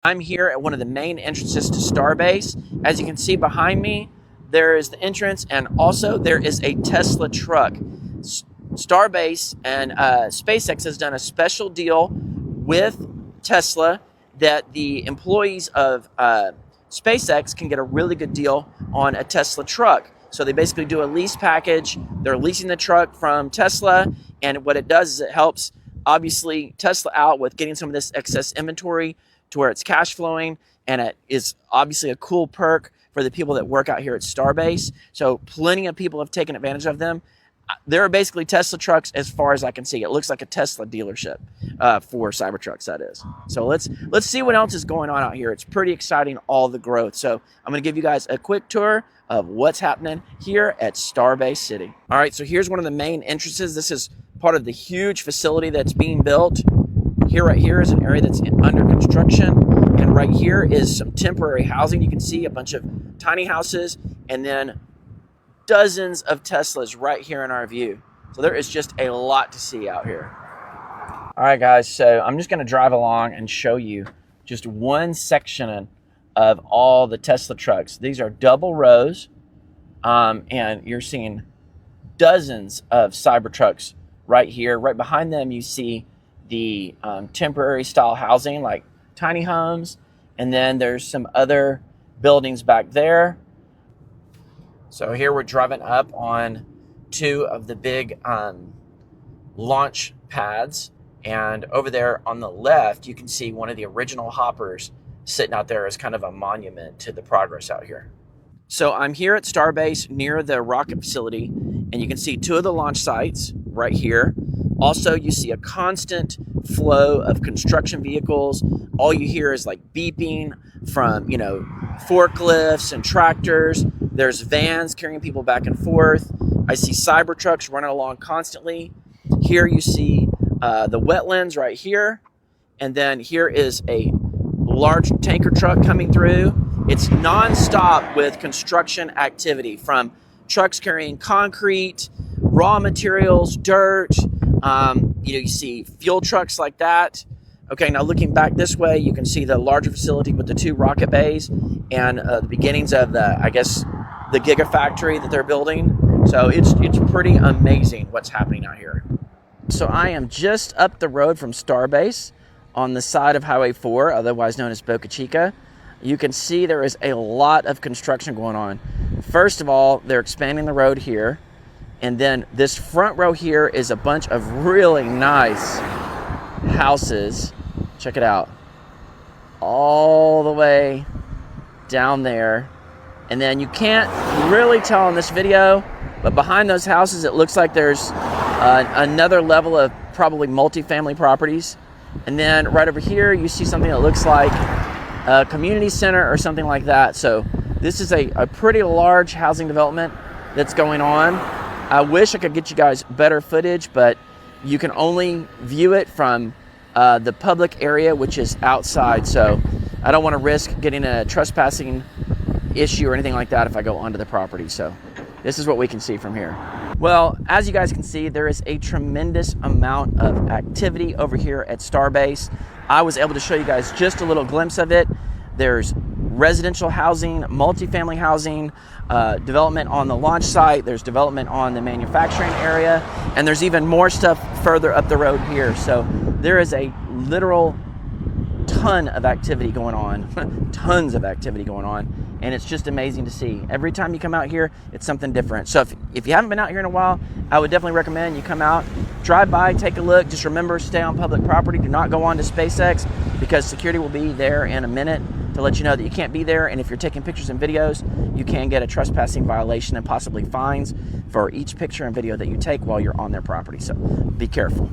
I'm here at one of the main entrances to Starbase. As you can see behind me, there is the entrance, and also there is a Tesla truck. Starbase and SpaceX has done a special deal with Tesla that the employees of SpaceX can get a really good deal on a Tesla truck. So they basically do a lease package. They're leasing the truck from Tesla, and what it does is it helps, obviously, Tesla out with getting some of this excess inventory to where it's cash flowing, and it is obviously a cool perk for the people that work out here at Starbase. So plenty of people have taken advantage of them. There are basically Tesla trucks as far as I can see. It looks like a Tesla dealership for Cybertrucks, that is. So let's see what else is going on out here. It's pretty exciting, all the growth. So I'm going to give you guys a quick tour of what's happening here at Starbase City. All right, so here's one of the main entrances. This is part of the huge facility that's being built. Right here is an area that's under construction, and right here is some temporary housing. You can see a bunch of tiny houses and then dozens of Teslas right here in our view. So there is just a lot to see out here. All right, guys, so I'm just going to drive along and show you just one section of all the Tesla trucks. These are double rows, and you're seeing dozens of Cybertrucks right here. Right behind them, you see the temporary style housing like tiny homes, and then there's some other buildings back there. So here we're driving up on two of the big launch pads, and over there on the left you can see one of the original hoppers sitting out there as kind of a monument to the progress out here. So I'm here at Starbase near the rocket facility, and you can see two of the launch sites right here. Also, you see a constant flow of construction vehicles. All you hear is like beeping from, forklifts and tractors. There's vans carrying people back and forth. I see Cybertrucks running along constantly. Here you see the wetlands right here. And then here is a large tanker truck coming through. It's nonstop with construction activity, from trucks carrying concrete, raw materials, dirt. You see fuel trucks like that. Okay, now looking back this way, you can see the larger facility with the two rocket bays and the beginnings of the gigafactory that they're building. So it's pretty amazing what's happening out here. So I am just up the road from Starbase on the side of Highway 4, otherwise known as Boca Chica. You can see there is a lot of construction going on. First of all, they're expanding the road here. And then this front row here is a bunch of really nice houses. Check it out. All the way down there. And then you can't really tell in this video, but behind those houses it looks like there's another level of probably multifamily properties. And then right over here you see something that looks like a community center or something like that. So this is a pretty large housing development that's going on. I wish I could get you guys better footage, but you can only view it from the public area, which is outside. So I don't want to risk getting a trespassing issue or anything like that if I go onto the property. So this is what we can see from here. Well, as you guys can see, there is a tremendous amount of activity over here at Starbase. I was able to show you guys just a little glimpse of it. There's residential housing, multifamily housing, development on the launch site. There's development on the manufacturing area, and there's even more stuff further up the road here. So there is a literal ton of activity going on, tons of activity going on, and it's just amazing to see. Every time you come out here, it's something different. So if you haven't been out here in a while, I would definitely recommend you come out, drive by, take a look. Just remember, stay on public property. Do not go on to SpaceX, because security will be there in a minute to let you know that you can't be there. And if you're taking pictures and videos, you can get a trespassing violation and possibly fines for each picture and video that you take while you're on their property. So be careful.